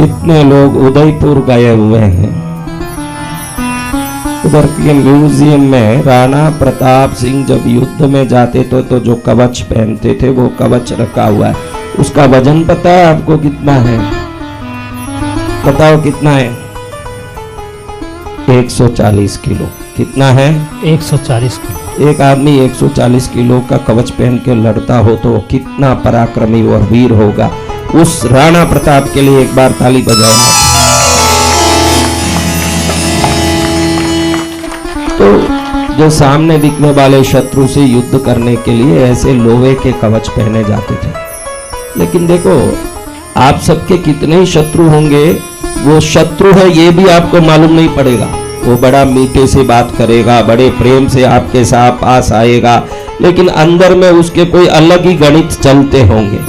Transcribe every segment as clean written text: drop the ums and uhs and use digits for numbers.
कितने लोग उदयपुर गए हुए हैं। उधर के म्यूजियम में राणा प्रताप सिंह जब युद्ध में जाते तो जो कवच पहनते थे वो कवच रखा हुआ है। उसका वजन पता है आपको कितना है? बताओ कितना है? 140 किलो। कितना है? 140 किलो। एक आदमी 140 किलो का कवच पहन के लड़ता हो तो कितना पराक्रमी और वीर होगा। उस राणा प्रताप के लिए एक बार ताली बजाओ। तो जो सामने दिखने वाले शत्रु से युद्ध करने के लिए ऐसे लोहे के कवच पहने जाते थे। लेकिन देखो आप सबके कितने ही शत्रु होंगे, वो शत्रु है ये भी आपको मालूम नहीं पड़ेगा। वो बड़ा मीठे से बात करेगा, बड़े प्रेम से आपके साथ पास आएगा, लेकिन अंदर में उसके कोई अलग ही गणित चलते होंगे।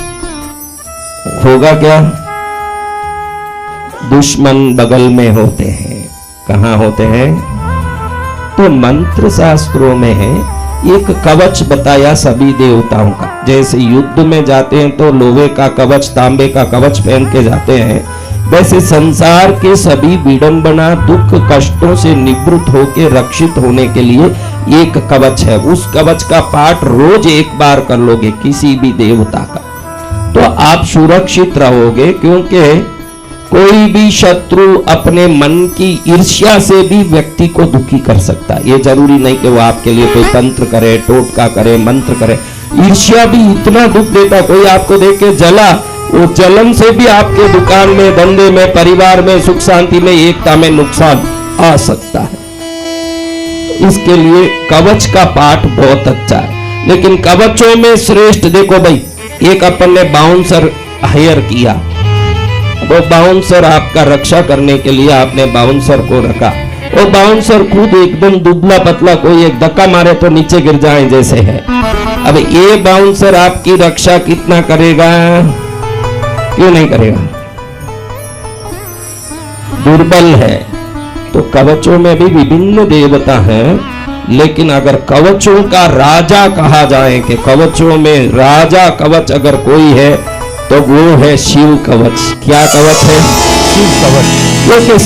होगा क्या? दुश्मन बगल में होते हैं। कहाँ होते हैं? तो मंत्र शास्त्रों में है एक कवच बताया सभी देवताओं का। जैसे युद्ध में जाते हैं तो लोहे का कवच, तांबे का कवच पहन के जाते हैं, वैसे संसार के सभी विडंबना दुख कष्टों से निवृत्त होकर रक्षित होने के लिए एक कवच है। उस कवच का पाठ रोज एक बार कर लोगे किसी भी देवता का तो आप सुरक्षित रहोगे। क्योंकि कोई भी शत्रु अपने मन की ईर्ष्या से भी व्यक्ति को दुखी कर सकता है। ये जरूरी नहीं कि वो आपके लिए कोई तंत्र करे, टोटका करे, मंत्र करे। ईर्ष्या भी इतना दुख देता, कोई आपको देख के जला, वो जलन से भी आपके दुकान में, धंधे में, परिवार में, सुख शांति में, एकता में नुकसान आ सकता है। तो इसके लिए कवच का पाठ बहुत अच्छा है। लेकिन कवचों में श्रेष्ठ देखो भाई, एक अपन ने बाउंसर हायर किया, वो बाउंसर आपका रक्षा करने के लिए आपने बाउंसर को रखा। वो बाउंसर खुद एकदम दुबला पतला, कोई एक धक्का मारे तो नीचे गिर जाए जैसे है। अब ये बाउंसर आपकी रक्षा कितना करेगा? क्यों नहीं करेगा? दुर्बल है। तो कवचों में भी विभिन्न देवता हैं, लेकिन अगर कवचों का राजा कहा जाए कि कवचों में राजा कवच अगर कोई है तो वो है शिव कवच। क्या कवच है? शिव कवच। क्योंकि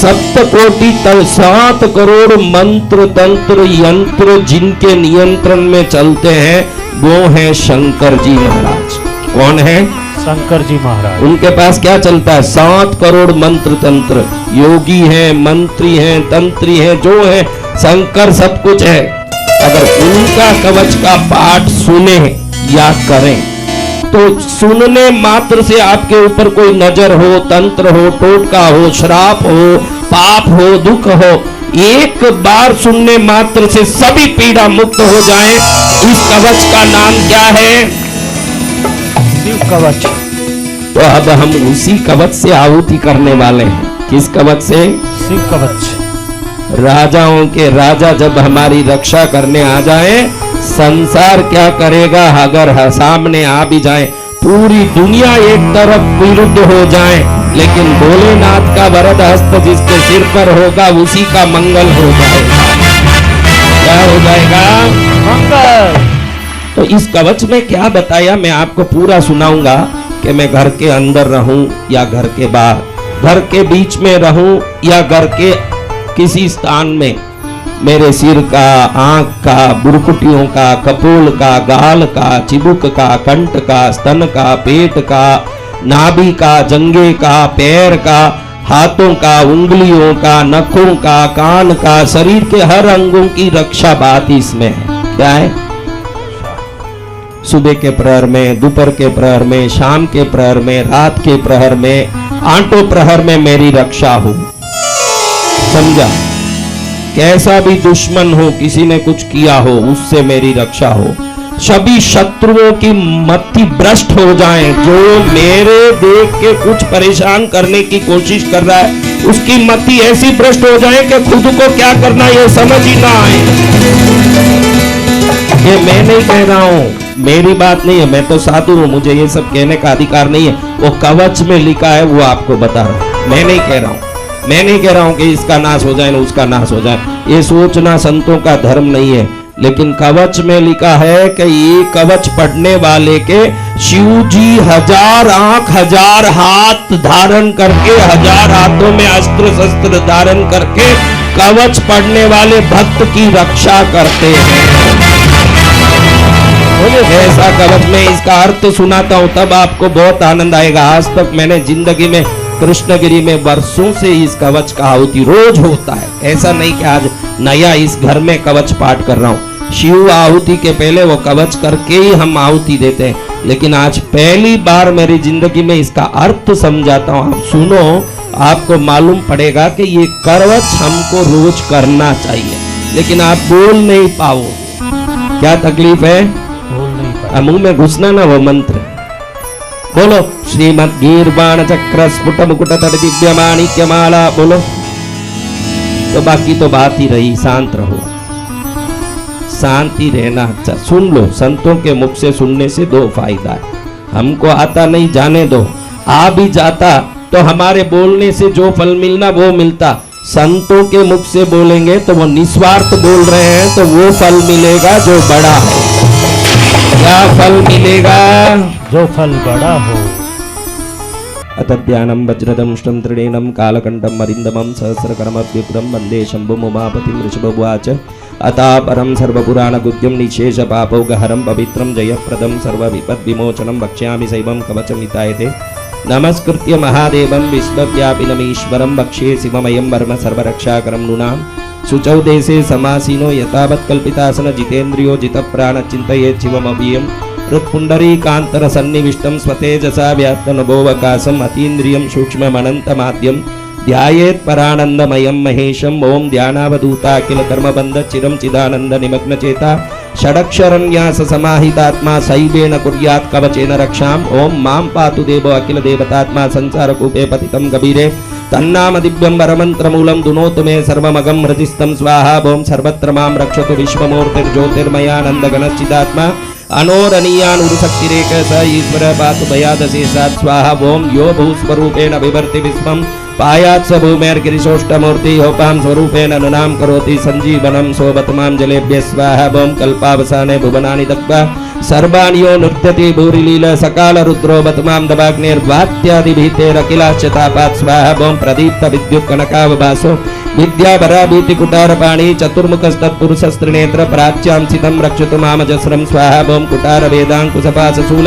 7 करोड़ मंत्र तंत्र यंत्र जिनके नियंत्रण में चलते हैं वो है शंकर जी महाराज। कौन है? शंकर जी महाराज। उनके पास क्या चलता है? 7 करोड़ मंत्र तंत्र, योगी हैं, मंत्री हैं, तंत्री हैं, जो है शंकर सब कुछ है। अगर उनका कवच का पाठ सुने या करें तो सुनने मात्र से आपके ऊपर कोई नजर हो, तंत्र हो, टोटका हो, श्राप हो, पाप हो, दुख हो, एक बार सुनने मात्र से सभी पीड़ा मुक्त हो जाए। इस कवच का नाम क्या है? शिव कवच। तो अब हम उसी कवच से आहुति करने वाले हैं। किस कवच से? शिव कवच। राजाओं के राजा जब हमारी रक्षा करने आ जाए, संसार क्या करेगा? अगर सामने आ भी जाए, पूरी दुनिया एक तरफ विरुद्ध हो जाए, लेकिन भोलेनाथ का वरद हस्त जिसके सिर पर होगा उसी का मंगल हो जाएगा। क्या हो जाएगा? मंगल। तो इस कवच में क्या बताया मैं आपको पूरा सुनाऊंगा कि मैं घर के अंदर रहूं या घर के बाहर, घर के बीच में रहूं या घर के किसी स्थान में, मेरे सिर का, आंख का, बुरकुटियों का, कपोल का, गाल का, चिबुक का, कंठ का, स्तन का, पेट का, नाभि का, जंघे का, पैर का, हाथों का, उंगलियों का, नखों का, कान का, शरीर के हर अंगों की रक्षा बात इसमें है। क्या है? सुबह के प्रहर में, दोपहर के प्रहर में, शाम के प्रहर में, रात के प्रहर में, आठों प्रहर में मेरी रक्षा हो। समझा? कैसा भी दुश्मन हो, किसी ने कुछ किया हो, उससे मेरी रक्षा हो। सभी शत्रुओं की मति भ्रष्ट हो जाए। जो मेरे देख के कुछ परेशान करने की कोशिश कर रहा है, उसकी मति ऐसी भ्रष्ट हो जाए कि खुद को क्या करना ये समझ ही ना आए। ये मैं नहीं कह रहा हूं, मेरी बात नहीं है, मैं तो साधु हूं, मुझे ये सब कहने का अधिकार नहीं है। वो कवच में लिखा है, वो आपको बता रहा हूं। मैं नहीं कह रहा हूं, मैं नहीं कह रहा हूं कि इसका नाश हो जाए ना उसका नाश हो जाए। ये सोचना संतों का धर्म नहीं है। लेकिन कवच में लिखा है कि ये कवच पढ़ने वाले के शिव जी 1000 आंख 1000 हाथ धारण करके 1000 हाथों में अस्त्र शस्त्र धारण करके कवच पढ़ने वाले भक्त की रक्षा करते हैं। ऐसा कवच में इसका अर्थ सुनाता हूं तब आपको बहुत आनंद आएगा। आज तक मैंने जिंदगी में कृष्णगिरी में वर्षों से इस कवच का आहुति रोज होता है। ऐसा नहीं कि आज नया इस घर में कवच पाठ कर रहा हूं। शिव आहुति के पहले वो कवच करके ही हम आहुति देते हैं, लेकिन आज पहली बार मेरी जिंदगी में इसका अर्थ समझाता हूं। आप सुनो, आपको मालूम पड़ेगा कि ये कवच हमको रोज करना चाहिए, लेकिन आप बोल नहीं पाओ। क्या तकलीफ है? बोल नहीं पाए। मुंह में घुसना ना वो मंत्र। बोलो श्रीमद गीर्वाण चक्र स्फुट मुकुट तट दिव्य माणिक्य माला। बोलो तो बाकी तो बात ही रही। शांत रहो, शांति रहना अच्छा। सुन लो, संतों के मुख से सुनने से 2 फायदा है। हमको आता नहीं, जाने दो। आ भी जाता तो हमारे बोलने से जो फल मिलना वो मिलता। संतों के मुख से बोलेंगे तो वो निस्वार्थ बोल रहे हैं, तो वो फल मिलेगा जो बड़ा है। क्या फल मिलेगा? जो फल बड़ा हो। अतद्यानं वज्रदंष्टं त्रिणेनं कालकण्ठं मरिन्दमं सहस्रकर्मव्युग्रं वन्दे शम्भुं उमापतिं ऋषभुवाच। अतापरं सर्वपुराणगुह्यं निशेषपापौगहरं पवित्रं जयप्रदं सर्वविपद्विमोचनं वक्ष्यामि शैवं कवचमितायते। नमस्कृत्य महादेवं विश्वव्यापिनमीश्वरं वक्ष्ये शिवमयं वर्म सर्वरक्षाकरं नृणाम्। शुचौ देशे समासीनो यथावत् कल्पितासन जितेन्द्रियो जितप्राण चिन्तयेत् शिवमव्ययम्। हृत्पुण्डरीकान्तर सन्निविष्टं स्वतेजसा व्याप्तनभोवकाशम् अतीन्द्रियं सूक्ष्ममनन्तमाद्यं ध्यायेत् परानन्दमयं महेशम्। ओम ध्यानावधूताखिल कर्मबन्ध चिरं चिदानन्द निमग्नचेता षडक्षरन्यास समाहितात्मा सैवेन कुर्यात् कवचेन रक्षाम्। ओम मां पातु देवो अखिल देवतात्मा संसारकूपे पतितं कबीरे तन्नाम दिव्यं वरमन्त्रमूलं दुनोतु मे सर्वमगं हृदिस्थं स्वाहा। ओम सर्वत्र मां रक्षतु विश्वमूर्तिर्ज्योतिर्मयानन्दगणश्चिदात्मा अनोरणीयानुरुशक्तिरेक स ईश्वर पातु भयादशेषात् स्वाहा। ओम यो भूस्वरूपेण विवर्ति विश्वं पायात् स भूमेर्गिरिशोष्टमूर्ति होपां स्वरूपेण नृणां करोति सञ्जीवनं सोबतमां जलेभ्यः स्वाहा। ओम कल्पावसाने भुवनानि दग्ध्वा सर्वाणि यो नृत्यति भूरिलील सकाल रुद्रो बतमां दवाग्नेर्वात्यादिभीतेरखिलाश्च तापात् स्वाहा। ओम प्रदीप्त विद्युत् कनकावभासो विद्याभराभीतिकुटारपाणि चतुर्मुखस्तत्पुरुषस्त्रिनेत्र प्राच्यां सितं रक्षतु मामजस्रं स्वाहा। ओम कुटार वेदाङ्कुशपाशशूल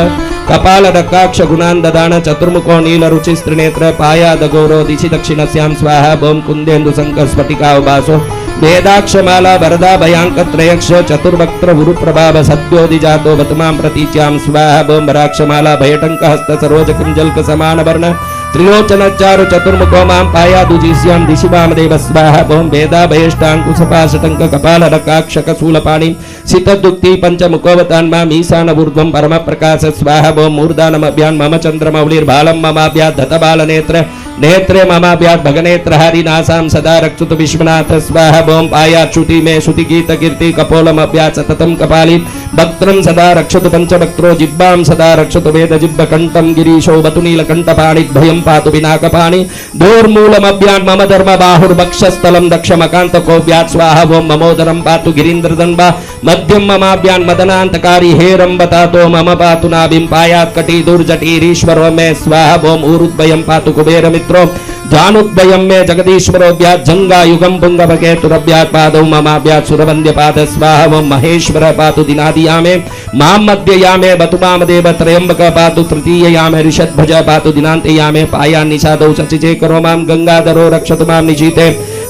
कपाल रकाक्ष गुणान् ददान चतुर्मुखो नीलरुचिस्त्रिनेत्र पायादगौरो दिशि दक्षिणस्यां स्वाहा। ओम कुन्देन्दु शङ्कर स्फटिकावभासो वेदाक्षमाला वरदा भयांकत्रयक्ष चतुर्वक्त्र गुरुप्रभाव सद्योदिजातो बतमां प्रतीच्यां स्वाहा। ओम वराक्षमाला भयटंक हस्त सरोज कुंजल्क समान वर्ण त्रिलोचनचारु चतुर्मुखो मां पायादुजिष्यां दिशि वामदेव स्वाहा। ओम वेदा भयष्टाङ्कुशपाशटंक कपाल रकाक्षक शूलपाणि सितदुक्ति पंचमुखोवतान्मां ईशान ऊर्ध्वं परम प्रकाश स्वाहा। ओम मूर्धानमभ्यां मम चन्द्रमौलिर्बालं ममाभ्यात् धतबालनेत्र नेत्रे ममाभ्यात् भगनेत्र हरिनासां सदा रक्षतु विश्वनाथ स्वाहा। ओम पायात् श्रुति मे श्रुति गीत कीर्ति कपोलमभ्यात् सततं कपाली वक्त्रं सदा रक्षतु पंचवक्त्रो जिह्वां सदा रक्षतु वेद जिह्व कंठं गिरीशो बतु नीलकण्ठपाणिद्वयं पातु विनाकपाणि दोर्मूलमभ्यात् मम धर्म बाहुर्वक्षस्थलं दक्षमकान्तकोऽभ्यात् स्वाहा। ओम ममोदरं पातु गिरीन्द्रदण्डा मध्यं ममाभ्यान् मदनान्तकारी हेरम्बतातो मम पातु नाभिं पायात् कटी दुर्जटीरीश्वरो मे स्वाहा। ओम ऊरुद्वयं पातु कुबेरमित्रो जानुद्वयं मे जगदीश्वरोऽभ्यात् जङ्गायुगं पुङ्गवकेतुरभ्यात् पादौ ममाभ्यात् सुरवन्द्यपाद स्वाहा। ओम महेश्वर पातु दिनादियामे मां मध्ययामे बतु मामदेव त्रयम्बक पातु तृतीययामे ऋषद्भज पातु दिनान्तयामे पायान्निषादौ शचिचेकरो मां गंगाधरो रक्षतु मां निशीते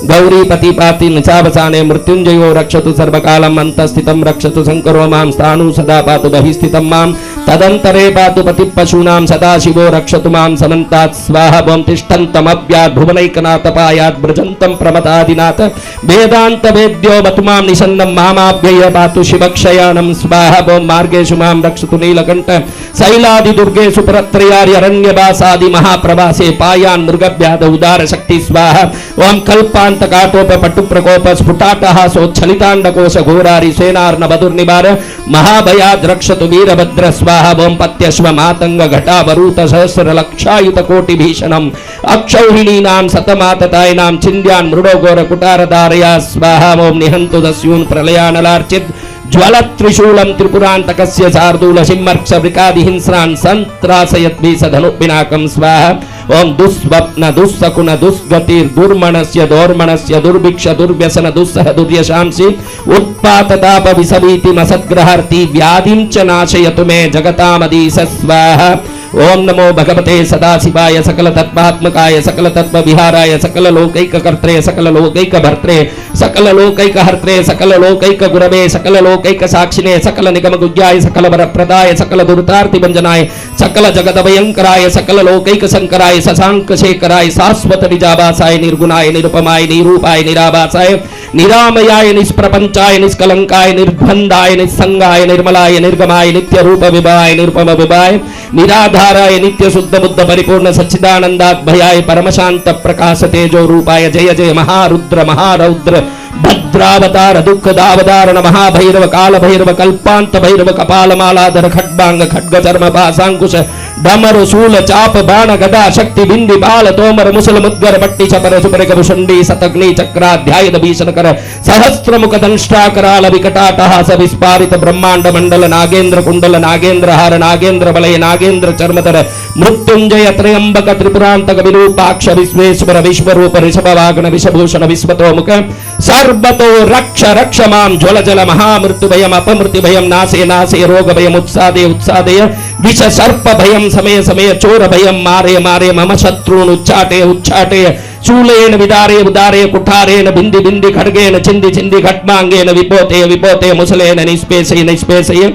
गौरीपति पाति निशावसाने मृत्युंजयो रक्षतु सर्वकालम् अन्तस्थितं रक्षतु शङ्करो मां स्थाणु सदा पातु बहिस्थितं मां तदन्तरे पातु पतिपशूनां सदाशिवो रक्षतु मां समन्तात् स्वाहा। ओम तिष्ठन्तमभ्यात् भुवनैकनाथ पायात् व्रजन्तं प्रमदादिनाथ वेदान्त वेद्यो बतु मां निषन्नं मामाभ्यय पातु शिवक्षयानं स्वाहा। ओम मार्गेषु मां रक्षतु नीलकण्ठ शैलादि दुर्गेषु परत्रयार्यरण्यवासादि महाप्रवासे पायान् मृगभ्याद उदार शक्ति स्वाहा। ओम कल्पान्त काटोप पटु प्रकोप स्फुटाटहासोच्छलिताण्डकोश घोरारि सेनार्णवधुर्निवार महाभयाद् रक्षतु वीरभद्र स्वाहा। ओम पत्यश्व मातंग घटावरूत सहस्र लक्षायुत कोटि भीषणम् अक्षौहिणीनां सतमाततायिनां चिन्द्यान् मृडो घोर कुटारधारया स्वाहा। ओम निहन्तु दस्यून् प्रलयानलार्चित् ज्वल त्रिशूलम त्रिपुरांतकस्य शार्दूल सिंहर्क्ष वृकादि हिंस्रान् संत्रासयद्भिः धनुर्विनाकं स्वाहा। ओम दुस्वप्न दुस्सकुन दुस्गतिर दुर्मणस्य दौर्मणस्य दुर्भिक्ष दुर्व्यसन दुस्सह दुर्यशांसि उत्पातताप विसभीति मसद्ग्रहार्ति व्याधिं च नाशयतु मे जगतामधीश स्वाहा। ओम नमो भगवते सदाशिवाय सकल तत्वात्मकाय सकल तत्व विहाराय सकल लोकैक कर्त्रे सकल लोकैक भर्त्रे सकल लोकैक हर्त्रे सकल लोकैक गुरवे सकल लोकैक साक्षिणे सकल निगम गुज्जाय सकल वरप्रदाय सकल दुर्तार्ति भंजनाय सकल जगत भयंकराय सकल लोकैक शंकराय शशांक शेखराय शाश्वत निजाभासाय निर्गुणाय निरुपमाय निरूपाय निराभासाय निरामयाय निष्प्रपंचाय निष्कलंकाय निर्बंधाय निस्संगाय निर्मलाय निर्गमाय नित्य रूप विभाय निरुपम विभाय निराधाराय नित्य शुद्ध बुद्ध परिपूर्ण सच्चिदानंदाभयाय परम शांत प्रकाश तेजो रूपाय जय जय महारुद्र महारौद्र भद्रावतार दुख दावदारण महाभैरव काल भैरव कल्पांत भैरव कपाल मालाधर खड्बांग खड्ग चर्म पासांकुश डमर शूल चाप बाण गदा शक्ति बिंदी बाल तोमर मुसल मुद्गर बट्टी चपर सुपर गभुषुंडी शतग्नि चक्राध्याय भीषण कर सहस्त्र मुख दंष्टा कराल विकटाटहास विस्पारित ब्रह्मांड मंडल नागेंद्र कुंडल नागेंद्र हार नागेंद्र बलय नागेंद्र चर्मधर मृत्युंजय त्रयंबक त्रिपुरांतक विरूपाक्ष विश्वेश्वर विश्वरूप ऋषभवाग्न विषभूषण विश्वतोमुख सर्वतो रक्ष रक्ष मां ज्वल जल महामृत्यु भयम अपमृत्यु भयम नासे नासे रोग भयम उत्सादे उत्सादे विष सर्प भयम समय समय चोर भयम मारे मारे मम शत्रून् उच्चाटे उच्चाटे शूलेन विदारे उदारे कुठारेण बिंदि बिंदि खड्गेन चिंदि चिंदि खट्मांगेन विपोते विपोते मुसलेन निष्पेषय निष्पेषय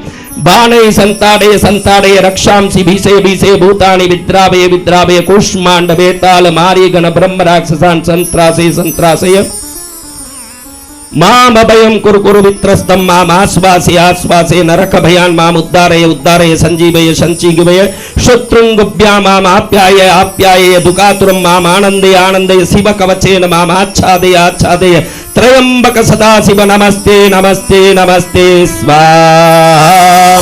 बाणै संताडे संताडे रक्षांसि भीषे भीषे भूतानि विद्रावे विद्रावे कूष्मांड वेताल मारी गण ब्रह्म राक्षसान् संत्रासे संत्रासय माम अभयं कुरु कुरु वित्रस्तं माम आश्वासे आश्वासे नरक भयान् माम उद्धारय उद्धारय संजीवय संजीवय शत्रुंगुभ्यां माम आप्याय आप्याय दुःखातुरं माम आनन्दय आनन्दय शिव कवचेन माम आच्छादय आच्छादय त्रयंबक सदाशिव नमस्ते नमस्ते नमस्ते स्वाहा।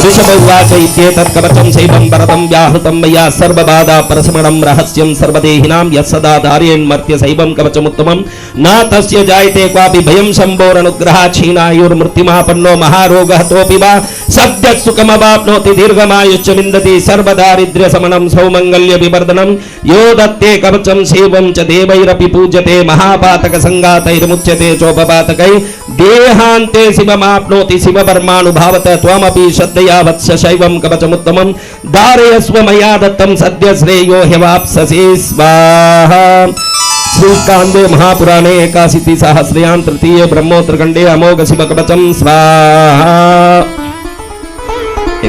ऋषभोवाच इत्येतत् कवचं शैवं वरदं व्याहृतं मया सर्वबाधा परशमनं रहस्यं सर्वदेहिनां यस्सदा धारयेन्मर्त्य शैवं कवचमुत्तमं न तस्य जायते क्वापि भयं शम्भोरनुग्रहात् क्षीणायुर्मृत्युमापन्नो महारोगहतोऽपि वा सद्यः सुखमवाप्नोति दीर्घमायुश्च विन्दति सर्वदारिद्र्यशमनं सौमङ्गल्यविवर्धनं यो दत्ते कवचं शैवं च देवैरपि पूज्यते महापातकसङ्गातैर्मुच्यते चोपपातकैः देहान्ते शिवमाप्नोति शिववर्मानुभावत त्वमपि श्रद्धया वत्स शैवं कवचमुत्तमं धारयस्व मया दत्तं सद्य श्रेयो ह्यवाप्स्यसे स्वाहा। श्रीकांदे महापुराणे एकाशीति सहस्रयां तृतीय ब्रह्मोत्तरखंडे अमोघ शिव कवचं स्वाहा।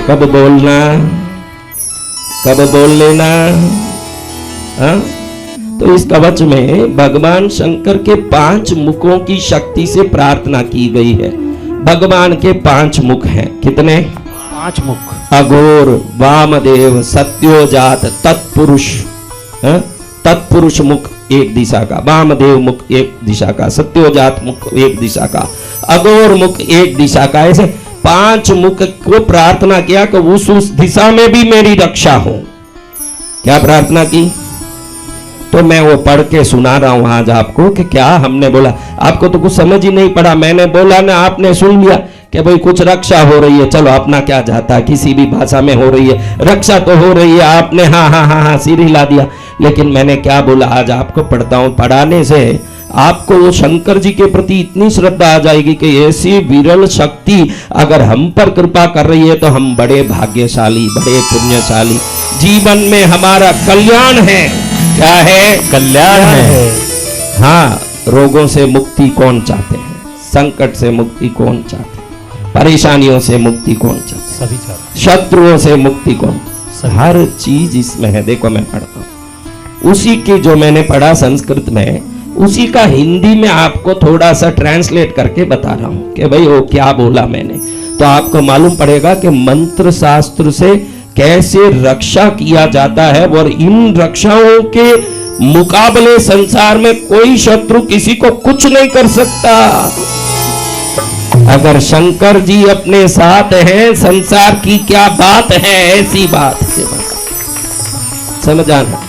कब बोलना कब बोल लेना। तो इस कवच में भगवान शंकर के 5 मुखों की शक्ति से प्रार्थना की गई है। भगवान के 5 मुख हैं। कितने? 5 मुख। अघोर, वामदेव, सत्योजात, तत्पुरुष। तत्पुरुष मुख एक दिशा का, वामदेव मुख एक दिशा का, सत्योजात मुख एक दिशा का, अघोर मुख एक दिशा का। ऐसे 5 मुख को प्रार्थना किया कि उस दिशा में भी मेरी रक्षा हो। क्या प्रार्थना की? तो मैं वो पढ़ के सुना रहा हूं आज आपको कि क्या हमने बोला। आपको तो कुछ समझ ही नहीं पड़ा, मैंने बोला ना, आपने सुन लिया कि भाई कुछ रक्षा हो रही है, चलो अपना क्या जाता है, किसी भी भाषा में हो रही है, रक्षा तो हो रही है, आपने हाँ हाँ हाँ हाँ सिर हिला दिया। लेकिन मैंने क्या बोला आज आपको पढ़ता हूं। पढ़ाने से आपको वो शंकर जी के प्रति इतनी श्रद्धा आ जाएगी कि ऐसी विरल शक्ति अगर हम पर कृपा कर रही है तो हम बड़े भाग्यशाली, बड़े पुण्यशाली। जीवन में हमारा कल्याण है। क्या है? कल्याण है। हाँ, रोगों से मुक्ति कौन चाहते हैं? संकट से मुक्ति कौन चाहते हैं? परेशानियों से मुक्ति कौन चाहते हैं? सभी चाहते। शत्रुओं से मुक्ति कौन? हर चीज इसमें है। देखो मैं पढ़ता हूं, उसी की जो मैंने पढ़ा संस्कृत में, उसी का हिंदी में आपको थोड़ा सा ट्रांसलेट करके बता रहा हूं कि भाई वो क्या बोला मैंने। तो आपको मालूम पड़ेगा कि मंत्र शास्त्र से कैसे रक्षा किया जाता है, और इन रक्षाओं के मुकाबले संसार में कोई शत्रु किसी को कुछ नहीं कर सकता। अगर शंकर जी अपने साथ हैं, संसार की क्या बात है। ऐसी बात है, समझ आना।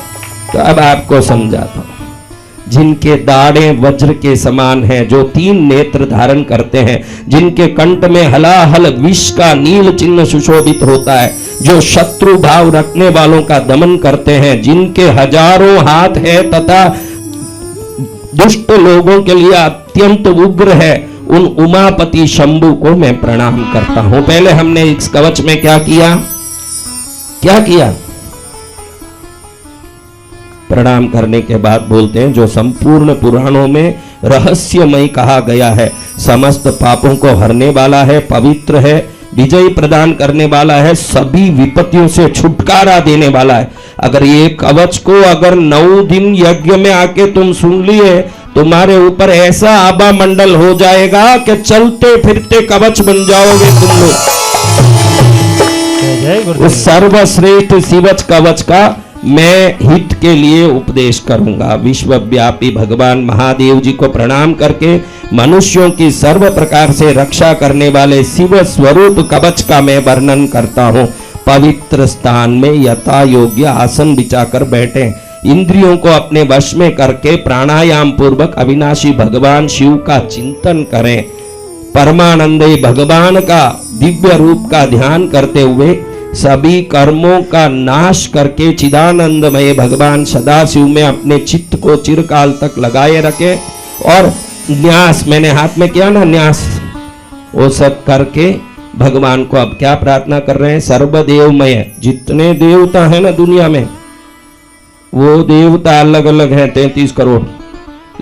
तो अब आपको समझाता हूं। जिनके दाढ़े वज्र के समान हैं, जो 3 नेत्र धारण करते हैं, जिनके कंठ में हलाहल विष का नील चिन्ह सुशोभित होता है, जो शत्रु भाव रखने वालों का दमन करते हैं, जिनके हजारों हाथ है तथा दुष्ट लोगों के लिए अत्यंत उग्र है, उन उमापति शंभु को मैं प्रणाम करता हूं। पहले हमने इस कवच में क्या किया? प्रणाम करने के बाद बोलते हैं, जो संपूर्ण पुराणों में रहस्यमय कहा गया है, समस्त पापों को हरने वाला है, पवित्र है, विजय प्रदान करने वाला है, सभी विपत्तियों से छुटकारा देने वाला है। अगर ये कवच को अगर 9 दिन यज्ञ में आके तुम सुन लिए, तुम्हारे ऊपर ऐसा आभा मंडल हो जाएगा कि चलते फिरते कवच बन जाओगे तुम लोग। उस सर्वश्रेष्ठ शिवच कवच का मैं हित के लिए उपदेश करूंगा। विश्वव्यापी भगवान महादेव जी को प्रणाम करके मनुष्यों की सर्व प्रकार से रक्षा करने वाले शिव स्वरूप कवच का मैं वर्णन करता हूँ। पवित्र स्थान में यथा योग्य आसन बिछाकर बैठे, इंद्रियों को अपने वश में करके प्राणायाम पूर्वक अविनाशी भगवान शिव का चिंतन करें। परमानंदी भगवान का दिव्य रूप का ध्यान करते हुए सभी कर्मों का नाश करके चिदानंदमय भगवान सदाशिव में अपने चित्त को चिरकाल तक लगाए रखे। और न्यास मैंने हाथ में किया ना, न्यास, वो सब करके भगवान को अब क्या प्रार्थना कर रहे हैं? सर्वदेवमय, जितने देवता है ना दुनिया में, वो देवता अलग अलग है 33 करोड़,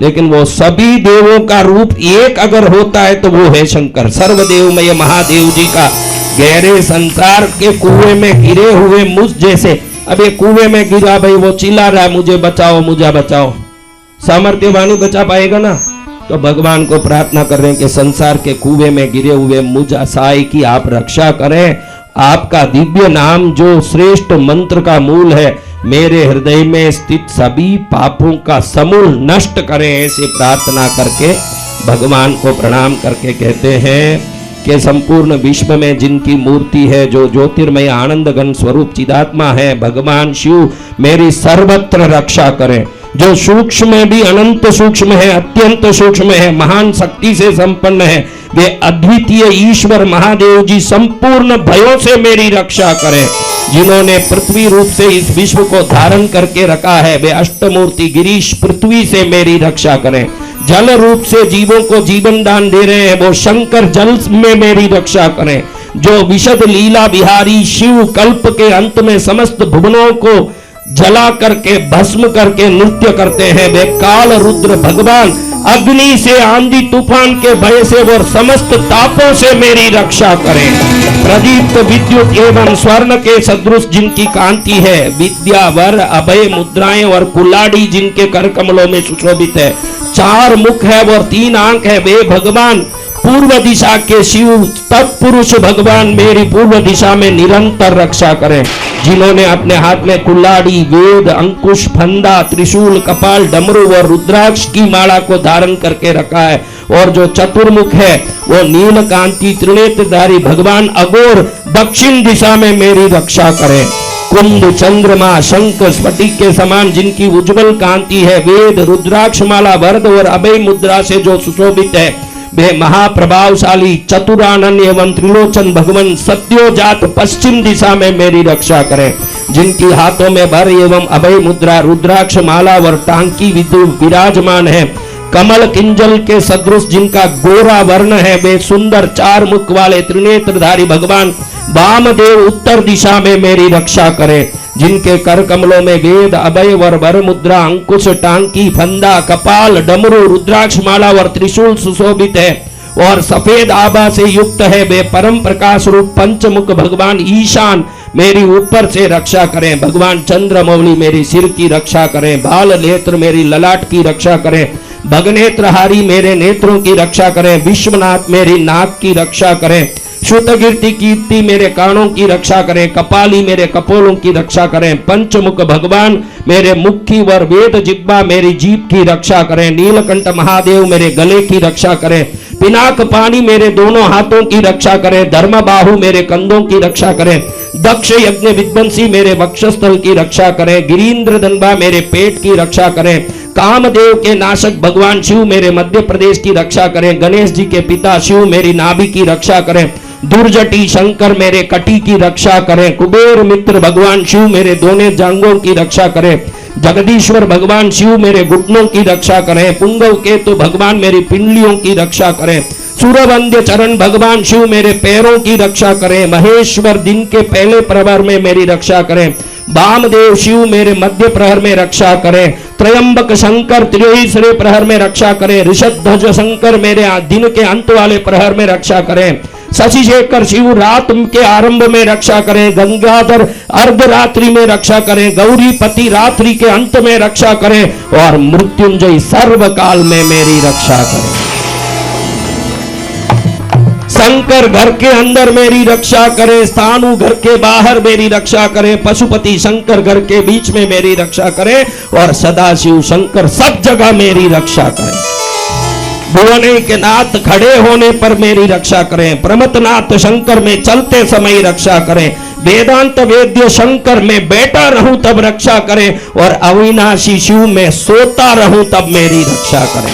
लेकिन वो सभी देवों का रूप एक अगर होता है तो वो है शंकर। सर्वदेवमय महादेव जी का गहरे संसार के कुएं में गिरे हुए मुझ जैसे, अब ये कुएं में गिरा भाई, वो चिल्ला रहा है मुझे बचाओ मुझे बचाओ, सामर्थ्यवानी बचा पाएगा ना? तो भगवान को प्रार्थना कर रहे हैं कि संसार के कुएं में गिरे हुए मुझ असहाय की आप रक्षा करें। आपका दिव्य नाम जो श्रेष्ठ मंत्र का मूल है, मेरे हृदय में स्थित सभी पापों का समूल नष्ट करें। ऐसे प्रार्थना करके भगवान को प्रणाम करके कहते हैं कि संपूर्ण विश्व में जिनकी मूर्ति है, जो ज्योतिर्मय आनंद घन स्वरूप चिदात्मा है, भगवान शिव मेरी सर्वत्र रक्षा करें। जो सूक्ष्म में भी अनंत सूक्ष्म है, अत्यंत सूक्ष्म है, महान शक्ति से संपन्न है, वे अद्वितीय ईश्वर महादेव जी संपूर्ण भयों से मेरी रक्षा करें। जिन्होंने पृथ्वी रूप से इस विश्व को धारण करके रखा है, वे अष्टमूर्ति गिरीश पृथ्वी से मेरी रक्षा करें। जल रूप से जीवों को जीवन दान दे रहे हैं, वो शंकर जल में मेरी रक्षा करें। जो विशद लीला विहारी शिव कल्प के अंत में समस्त भुवनों को जला करके भस्म करके नृत्य करते हैं, वे काल रुद्र भगवान अग्नि से, आंधी तूफान के भय से और समस्त तापों से मेरी रक्षा करें। प्रदीप्त विद्युत एवं स्वर्ण के सदृश जिनकी कांति है, विद्या वर अभय मुद्राएं और कुलाड़ी जिनके कर कमलों में सुशोभित है, 4 मुख है और 3 आंख है, वे भगवान पूर्व दिशा के शिव तत्पुरुष भगवान मेरी पूर्व दिशा में निरंतर रक्षा करें। जिन्होंने अपने हाथ में कुल्हाड़ी, वेद, अंकुश, फंदा, त्रिशूल, कपाल, डमरू और रुद्राक्ष की माला को धारण करके रखा है, और जो चतुर्मुख है वो नीलकांति त्रिनेत्रधारी भगवान अघोर दक्षिण दिशा में मेरी रक्षा करें। कुंभ, चंद्रमा, शंख, स्फटिक के समान जिनकी उज्जवल कांति है, वेद, रुद्राक्ष माला, वरद और अभय मुद्रा से जो सुशोभित है, वे महाप्रभावशाली चतुरानन एवं त्रिलोचन भगवान सत्योजात पश्चिम दिशा में मेरी रक्षा करें। जिनकी हाथों में वर एवं अभय मुद्रा, रुद्राक्ष माला और टांकी विराजमान है, कमल किंजल के सदृश जिनका गोरा वर्ण है, वे सुंदर 4 मुख वाले त्रिनेत्रधारी भगवान वामदेव उत्तर दिशा में मेरी रक्षा करें। जिनके कर कमलों में वेद, अभय वर वर मुद्रा, अंकुश, टांकी, फंदा, कपाल, डमरू, रुद्राक्ष माला और त्रिशूल सुशोभित है और सफेद आभा से युक्त है, वे परम प्रकाश रूप पंचमुख भगवान ईशान मेरी ऊपर से रक्षा करें। भगवान चंद्रमौली मेरी सिर की रक्षा करें। बाल नेत्र मेरी ललाट की रक्षा करें। भगनेत्रहारी मेरे नेत्रों की रक्षा करें। विश्वनाथ मेरी नाक की रक्षा करें। श्रुतकीर्ति कीर्ति मेरे कानों की रक्षा करें। कपाली मेरे कपोलों की रक्षा करें। पंचमुख भगवान मेरे मुख की वर वेद जिह्वा मेरी जीभ की रक्षा करें। नीलकंठ महादेव मेरे गले की रक्षा करें। पिनाक पानी मेरे दोनों हाथों की रक्षा करें। धर्म बाहु मेरे कंधों की रक्षा करें। दक्ष यज्ञ विध्वंसी मेरे वक्षस्थल की रक्षा करें। गिरीन्द्र दंबा मेरे पेट की रक्षा करें। कामदेव के नाशक भगवान शिव मेरे मध्य प्रदेश की रक्षा करें। गणेश जी के पिता शिव मेरी नाभि की रक्षा करें। दुर्जटी शंकर मेरे कटी की रक्षा करें। कुबेर मित्र भगवान शिव मेरे दोनों जांघों की रक्षा करें। जगदीश्वर भगवान शिव मेरे घुटनों की रक्षा करें। पुंगव केतु भगवान मेरी पिंडलियों की रक्षा करें। सूरवंद्य चरण भगवान शिव मेरे पैरों की रक्षा करें। महेश्वर दिन के पहले प्रहर में मेरी रक्षा करें। वामदेव शिव मेरे मध्य प्रहर में रक्षा करें। त्रयंबक शंकर त्रिशरे प्रहर में रक्षा करें। ऋषध्वज शंकर मेरे दिन के अंत वाले प्रहर में रक्षा करें। शशिशेखर शिव रात के आरंभ में रक्षा करें। गंगाधर अर्धरात्रि में रक्षा करें। गौरीपति रात्रि के अंत में रक्षा करें और मृत्युंजय सर्वकाल में मेरी रक्षा करें। शंकर घर के अंदर मेरी रक्षा करें। स्थानु घर के बाहर मेरी रक्षा करें। पशुपति शंकर घर के बीच में मेरी रक्षा करें और सदाशिव शंकर सब जगह मेरी रक्षा करें। भुवने के नाथ खड़े होने पर मेरी रक्षा करें। प्रमथनाथ शंकर में चलते समय रक्षा करें। वेदांत वेद्य शंकर में बैठा रहूं तब रक्षा करें और अविनाशी शिव में सोता रहूं तब मेरी रक्षा करें।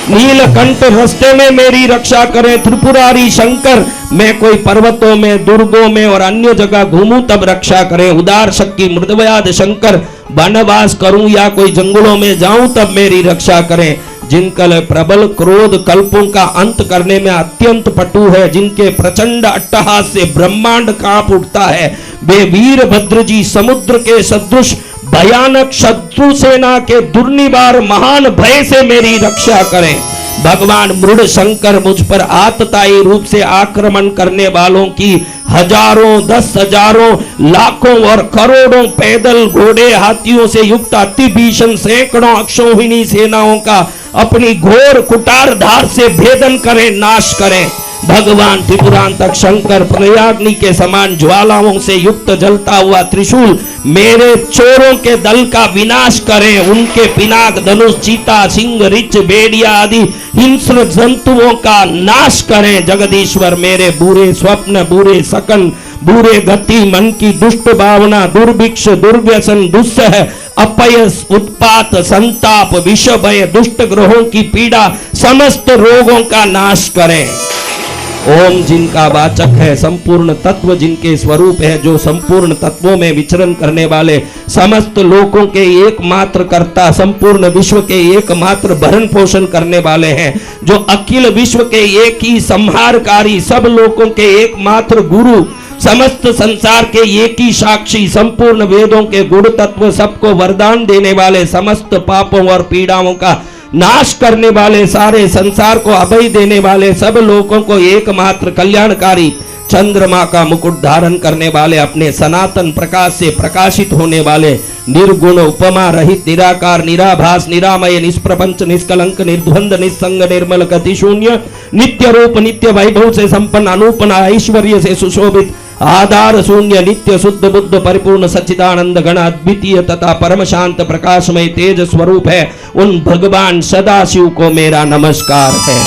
नीलकंठ रास्ते में मेरी रक्षा करें। त्रिपुरारी शंकर मैं कोई पर्वतों में दुर्गों में और अन्य जगह घूमूं तब रक्षा करें। उदार शक्ति मृदव्याद शंकर वनवास करूं या कोई जंगलों में जाऊं तब मेरी रक्षा करें। जिनका प्रबल क्रोध कल्पों का अंत करने में अत्यंत पटु है, जिनके प्रचंड अट्टहास से ब्रह्मांड कांप उठता है, वे वीरभद्र जी समुद्र के सदृश भयानक शत्रु सेना के दुर्निवार महान भय से मेरी रक्षा करें। भगवान मृड शंकर मुझ पर आतताई रूप से आक्रमण करने वालों की हजारों, 10,000, लाखों और करोड़ों पैदल घोड़े हाथियों से युक्त अति भीषण सैकड़ों अक्षौहिणी सेनाओं का अपनी घोर कुटार धार से भेदन करें, नाश करें। भगवान त्रिपुरांतक शंकर प्रयाग्नि के समान ज्वालाओं से युक्त जलता हुआ त्रिशूल मेरे चोरों के दल का विनाश करें। उनके पिनाक, धनुष, चीता, सिंह, रिच, भेड़िया आदि हिंस्र जंतुओं का नाश करें। जगदीश्वर मेरे बुरे स्वप्न, बुरे सकन, बुरे गति, मन की दुष्ट भावना, दुर्भिक्ष, दुर्व्यसन, दुस्सह, अपयस, उत्पात, संताप, विष भय, दुष्ट ग्रहों की पीड़ा, समस्त रोगों का नाश करें। ओम जिनका वाचक है, संपूर्ण तत्व जिनके स्वरूप है, जो संपूर्ण तत्वों में विचरण करने वाले, समस्त लोकों के एकमात्र कर्ता, संपूर्ण विश्व के एकमात्र भरण पोषण करने वाले हैं, जो अखिल विश्व के एक ही संहारकारी, सब लोकों के एकमात्र गुरु, समस्त संसार के एक ही साक्षी, संपूर्ण वेदों के गुण तत्व, सबको वरदान देने वाले, समस्त पापों और पीड़ाओं का नाश करने वाले, सारे संसार को अभय देने वाले, सब लोगों को एकमात्र कल्याणकारी, चंद्रमा का मुकुट धारण करने वाले, अपने सनातन प्रकाश से प्रकाशित होने वाले, निर्गुण, उपमा रहित, निराकार, निराभास, निरामय, निष्प्रपंच, निष्कलंक, निर्द्वंद, निस्संग, निर्मल, गति शून्य, नित्य रूप, नित्य वैभव से संपन्न, अनूपना ऐश्वर्य से सुशोभित, आधार शून्य, नित्य शुद्ध बुद्ध परिपूर्ण सच्चिदानंद गण अद्वितीय तथा परम शांत प्रकाशमय तेज स्वरूप है, उन भगवान सदाशिव को मेरा नमस्कार है।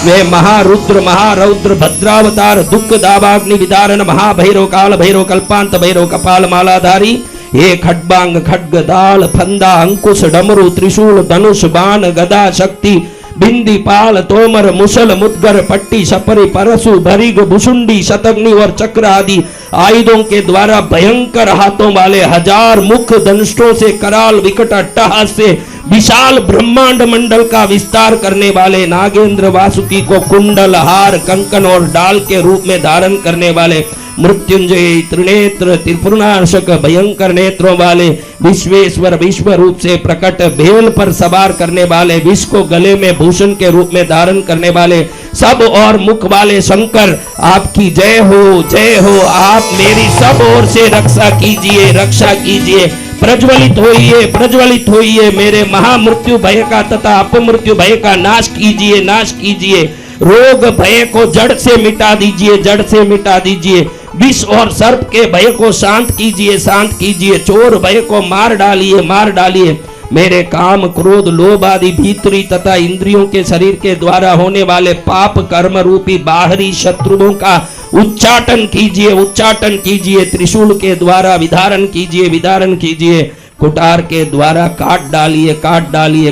वे महारुद्र, महारौद्र, भद्रावतार, दुख दावाग्नि विदारण, महाभैरव, काल भैरव, कल्पांत भैरव, कपाल मालाधारी, हे खड्बांग, खड्ग, दाल, फंदा, अंकुश, डमरू, त्रिशूल, धनुष, बाण, गदा, शक्ति, बिंदी, पाल, तोमर, मुसल, मुद्गर, पट्टी, सपरी, परसु, भरिग, भुषुंडी, शतग्नि और चक्र आदि आयुधों के द्वारा भयंकर हाथों वाले, हजार मुख धनुषों से कराल विकट अट्टहास से विशाल ब्रह्मांड मंडल का विस्तार करने वाले, नागेंद्र वासुकी को कुंडल, हार, कंकन और डाल के रूप में धारण करने वाले, मृत्युंजय, त्रिनेत्र, त्रिपुरनाशक, भयंकर नेत्रों वाले, विश्वेश्वर, विश्व रूप से प्रकट, भेल पर सवार करने वाले, विष को गले में भूषण के रूप में धारण करने वाले, सब और मुख वाले शंकर, आपकी जय हो, जय हो। आप मेरी सब ओर से रक्षा कीजिए, रक्षा कीजिए। प्रज्वलित होइए, प्रज्वलित होइए। मेरे महामृत्यु भय का तथा अपमृत्यु भय का नाश कीजिए, नाश कीजिए। रोग भय को जड़ से मिटा दीजिए, जड़ से मिटा दीजिए। विष और सर्प के भय को शांत कीजिए, शांत कीजिए। चोर भय को मार डालिए, मार डालिए। मेरे काम, क्रोध, लोभ आदि भीतरी तथा इंद्रियों के शरीर के द्वारा होने वाले पाप कर्म रूपी बाहरी शत्रुओं का उच्चाटन कीजिए, उच्चाटन कीजिए। त्रिशूल के द्वारा विधारण कीजिए, विधारण कीजिए। कुटार के द्वारा काट डालिए,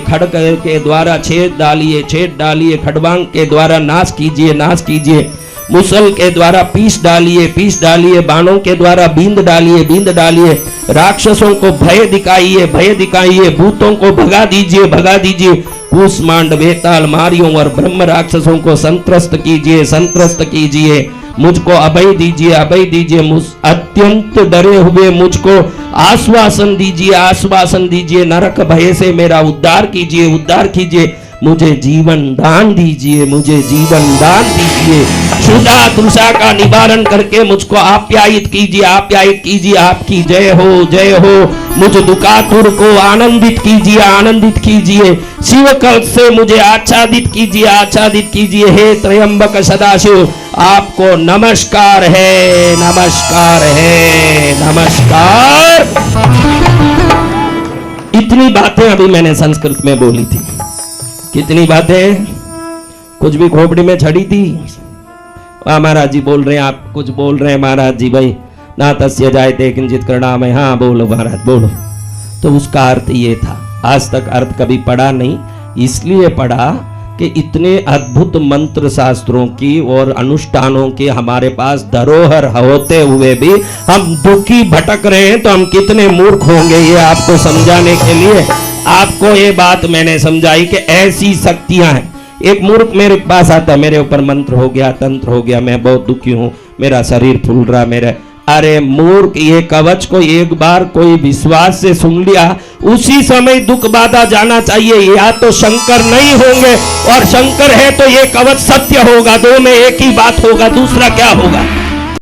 खड़ग के द्वारा छेद डालिए, खड़बांग के द्वारा नाश कीजिए, मुसल के द्वारा पीस डालिए, बाणों के द्वारा बींद डालिए, राक्षसों को भय दिखाइए, भूतों को भगा दीजिए, कूष्मांड, बेताल, मारियों और ब्रह्म राक्षसों को संत्रस्त कीजिए, मुझको अभय दीजिए, अत्यंत डरे हुए मुझको आश्वासन दीजिए, नरक भय से मेरा उद्धार कीजिए, मुझे जीवन दान दीजिए, क्षुधा तृषा का निवारण करके मुझको आप्यायित कीजिए, आपकी जय हो, मुझ दुकातुर को आनंदित कीजिए, शिव कल्प से मुझे आच्छादित कीजिए, हे त्रयंबक सदाशिव, आपको नमस्कार है। इतनी बातें अभी मैंने संस्कृत में बोली थी। कितनी बातें? कुछ भी खोपड़ी में छड़ी थी। महाराज जी बोल रहे हैं, आप कुछ बोल रहे हैं महाराज जी, भाई ना तस्य जायते किंचित करणामय। हाँ बोलो महाराज बोलो। तो उसका अर्थ ये था। आज तक अर्थ कभी पढ़ा नहीं, इसलिए पढ़ा कि इतने अद्भुत मंत्र शास्त्रों की और अनुष्ठानों के हमारे पास धरोहर होते हुए भी हम दुखी भटक रहे हैं, तो हम कितने मूर्ख होंगे। ये आपको समझाने के लिए आपको ये बात मैंने समझाई कि ऐसी शक्तियां हैं। एक मूर्ख मेरे पास आता, मेरे ऊपर मंत्र हो गया, तंत्र हो गया, मैं बहुत दुखी हूं, मेरा शरीर फूल रहा, मेरा। अरे मूर्ख, ये कवच को एक बार कोई विश्वास से सुन लिया, उसी समय दुख बाधा जाना चाहिए। या तो शंकर नहीं होंगे, और शंकर है तो ये कवच सत्य होगा, दो में एक ही बात होगा, दूसरा क्या होगा।